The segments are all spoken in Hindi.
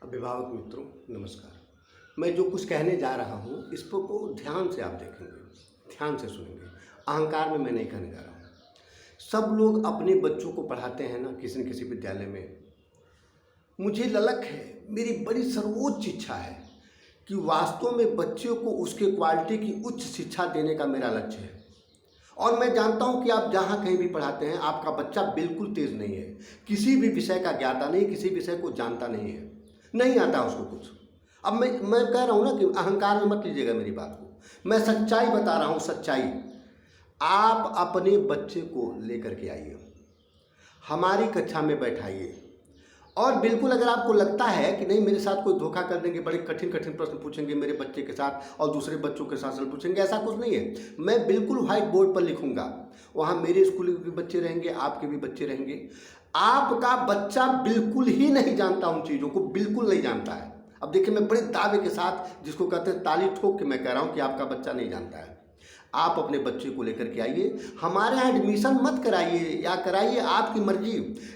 अभिभावक मित्रों नमस्कार। मैं जो कुछ कहने जा रहा हूँ इस पर को ध्यान से आप देखेंगे, ध्यान से सुनेंगे। अहंकार में मैं नहीं कहने जा रहा हूँ। सब लोग अपने बच्चों को पढ़ाते हैं ना किसी न किसी विद्यालय में। मुझे ललक है, मेरी बड़ी सर्वोच्च इच्छा है कि वास्तव में बच्चों को उसके क्वालिटी की उच्च शिक्षा देने का मेरा लक्ष्य है। और मैं जानता हूं कि आप जहां कहीं भी पढ़ाते हैं आपका बच्चा बिल्कुल तेज नहीं है, किसी भी विषय का ज्ञाता नहीं, किसी विषय को जानता नहीं है, नहीं आता उसको कुछ। अब मैं कह रहा हूं ना कि अहंकार में मत लीजिएगा मेरी बात को, मैं सच्चाई बता रहा हूं, सच्चाई। आप अपने बच्चे को लेकर के आइए, हमारी कक्षा में बैठाइए, और बिल्कुल अगर आपको लगता है कि नहीं मेरे साथ कोई धोखा कर देंगे, बड़े कठिन कठिन प्रश्न पूछेंगे मेरे बच्चे के साथ और दूसरे बच्चों के साथ पूछेंगे, ऐसा कुछ नहीं है। मैं बिल्कुल व्हाइट बोर्ड पर लिखूंगा, वहाँ मेरे स्कूल के भी बच्चे रहेंगे, आपके भी बच्चे रहेंगे। आपका बच्चा बिल्कुल ही नहीं जानता उन चीज़ों को, बिल्कुल नहीं जानता है। अब देखिए, मैं बड़े दावे के साथ, जिसको कहते हैं ताली ठोक के मैं कह रहा हूँ कि आपका बच्चा नहीं जानता है। आप अपने बच्चे को लेकर के आइए, हमारे यहाँ एडमिशन मत कराइए या कराइए, आपकी मर्जी,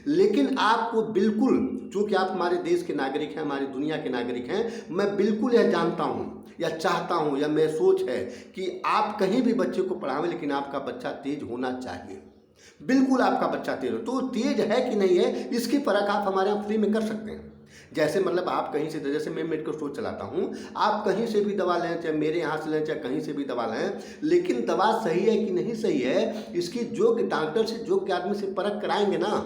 लेकिन आपको बिल्कुल, चूँकि आप हमारे देश के नागरिक हैं, हमारी दुनिया के नागरिक हैं, मैं बिल्कुल यह जानता हूँ या चाहता हूँ या मैं सोच है कि आप कहीं भी बच्चे को पढ़ावें, लेकिन आपका बच्चा तेज होना चाहिए। बिल्कुल आपका बच्चा तेज हो, तो तेज है कि नहीं है इसकी परख आप हमारे यहाँ फ्री में कर सकते हैं। जैसे मतलब आप कहीं से, जैसे मैं मेडिकल स्टोर चलाता हूँ, आप कहीं से भी दवा लें, चाहे मेरे यहाँ से लें, चाहे कहीं से भी दवा लें, लेकिन दवा सही है कि नहीं सही है इसकी योग्य डॉक्टर से, योग्य आदमी से परख कराएंगे ना।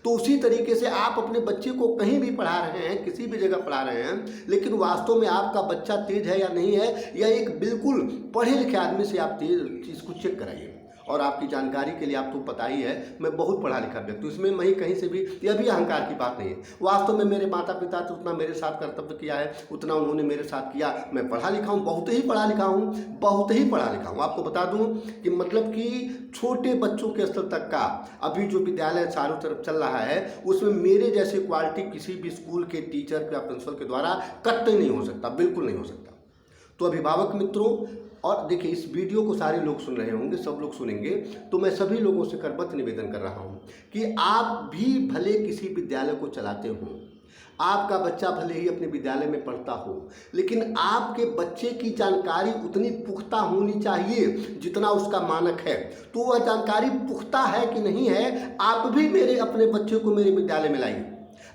तो उसी तरीके से आप अपने बच्चे को कहीं भी पढ़ा रहे हैं, किसी भी जगह पढ़ा रहे हैं, लेकिन वास्तव में आपका बच्चा तेज है या नहीं है, या एक बिल्कुल पढ़े लिखे आदमी से आप तेज चीज़ को चेक कराइए। और आपकी जानकारी के लिए आपको पता ही है, मैं बहुत पढ़ा लिखा व्यक्ति हूँ, इसमें मैं कहीं से भी, यह भी अहंकार की बात नहीं है। वास्तव में मेरे माता पिता तो उतना मेरे साथ कर्तव्य किया है, उतना उन्होंने मेरे साथ किया। मैं पढ़ा लिखा हूँ, बहुत ही पढ़ा लिखा हूँ, बहुत ही पढ़ा लिखा हूँ। आपको बता दूँ कि मतलब कि छोटे बच्चों के स्तर तक का अभी जो विद्यालय चारों तरफ चल रहा है, उसमें मेरे जैसे क्वालिटी किसी भी स्कूल के टीचर या प्रिंसिपल के द्वारा कतई नहीं हो सकता, बिल्कुल नहीं हो सकता। तो अभिभावक मित्रों, और देखिए इस वीडियो को सारे लोग सुन रहे होंगे, सब लोग सुनेंगे, तो मैं सभी लोगों से करबद्ध निवेदन कर रहा हूँ कि आप भी भले किसी विद्यालय को चलाते हो, आपका बच्चा भले ही अपने विद्यालय में पढ़ता हो, लेकिन आपके बच्चे की जानकारी उतनी पुख्ता होनी चाहिए जितना उसका मानक है। तो वह जानकारी पुख्ता है कि नहीं है, आप भी मेरे अपने बच्चे को मेरे विद्यालय में लाइए,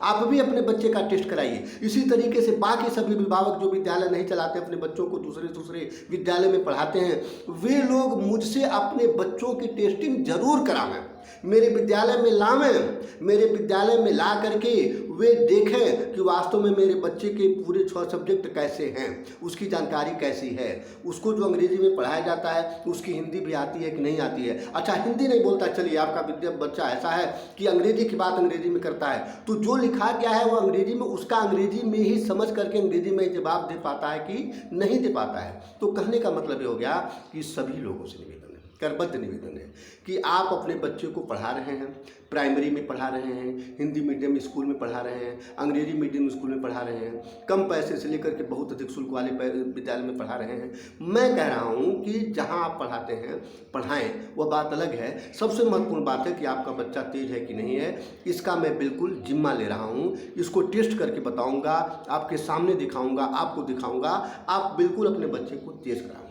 आप भी अपने बच्चे का टेस्ट कराइए। इसी तरीके से बाकी सभी अभिभावक जो विद्यालय नहीं चलाते, अपने बच्चों को दूसरे विद्यालय में पढ़ाते हैं, वे लोग मुझसे अपने बच्चों की टेस्टिंग जरूर करावें, मेरे विद्यालय में लावें, मेरे विद्यालय में ला करके वे देखें कि वास्तव में मेरे बच्चे के पूरे 6 सब्जेक्ट कैसे हैं, उसकी जानकारी कैसी है, उसको जो अंग्रेजी में पढ़ाया जाता है उसकी हिंदी भी आती है कि नहीं आती है। अच्छा, हिंदी नहीं बोलता, चलिए आपका बच्चा ऐसा है कि अंग्रेजी की बात अंग्रेजी में करता है, तो जो लिखा गया है वो अंग्रेजी में, उसका अंग्रेजी में ही समझ करके अंग्रेजी में जवाब दे पाता है कि नहीं दे पाता है। तो कहने का मतलब ये हो गया कि सभी लोगों से निवेदन है, करबद्ध निवेदन है कि आप अपने बच्चे को पढ़ा रहे हैं, प्राइमरी में पढ़ा रहे हैं, हिंदी मीडियम स्कूल में पढ़ा रहे हैं, अंग्रेजी मीडियम स्कूल में पढ़ा रहे हैं, कम पैसे से लेकर के बहुत अधिक शुल्क वाले विद्यालय में पढ़ा रहे हैं, मैं कह रहा हूं कि जहां आप पढ़ाते हैं पढ़ाएं, वह बात अलग है। सबसे महत्वपूर्ण बात है कि आपका बच्चा तेज है कि नहीं है, इसका मैं बिल्कुल जिम्मा ले रहा हूं। इसको टेस्ट करके बताऊंगा, आपके सामने दिखाऊंगा, आपको दिखाऊंगा। आप बिल्कुल अपने बच्चे को तेज कराओ,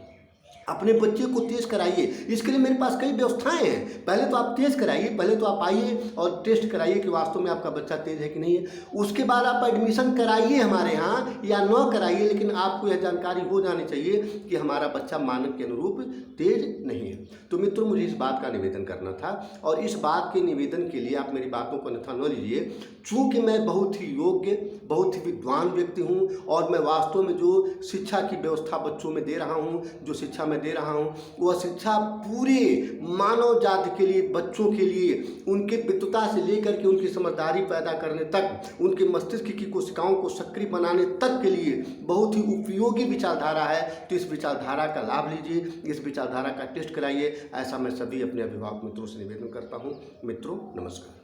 अपने बच्चे को तेज कराइए। इसके लिए मेरे पास कई व्यवस्थाएं हैं। पहले तो आप तेज कराइए, पहले तो आप आइए और टेस्ट कराइए कि वास्तव में आपका बच्चा तेज है कि नहीं है। उसके बाद आप एडमिशन कराइए हमारे यहाँ या न कराइए, लेकिन आपको यह जानकारी हो जानी चाहिए कि हमारा बच्चा मानक के अनुरूप तेज नहीं है। तो मित्रों, मुझे इस बात का निवेदन करना था, और इस बात के निवेदन के लिए आप मेरी बातों को अन्यथा न लीजिए। चूँकि मैं बहुत ही योग्य, बहुत ही विद्वान व्यक्ति हूँ, और मैं वास्तव में जो शिक्षा की व्यवस्था बच्चों में दे रहा हूँ, जो शिक्षा दे रहा हूं, वह शिक्षा पूरे मानव जाति के लिए, बच्चों के लिए, उनके पितृता से लेकर के उनकी समझदारी पैदा करने तक, उनके मस्तिष्क की कोशिकाओं को सक्रिय बनाने तक के लिए बहुत ही उपयोगी विचारधारा है। तो इस विचारधारा का लाभ लीजिए, इस विचारधारा का टेस्ट कराइए। ऐसा मैं सभी अपने अभिभावक मित्रों से निवेदन करता हूं। मित्रों नमस्कार।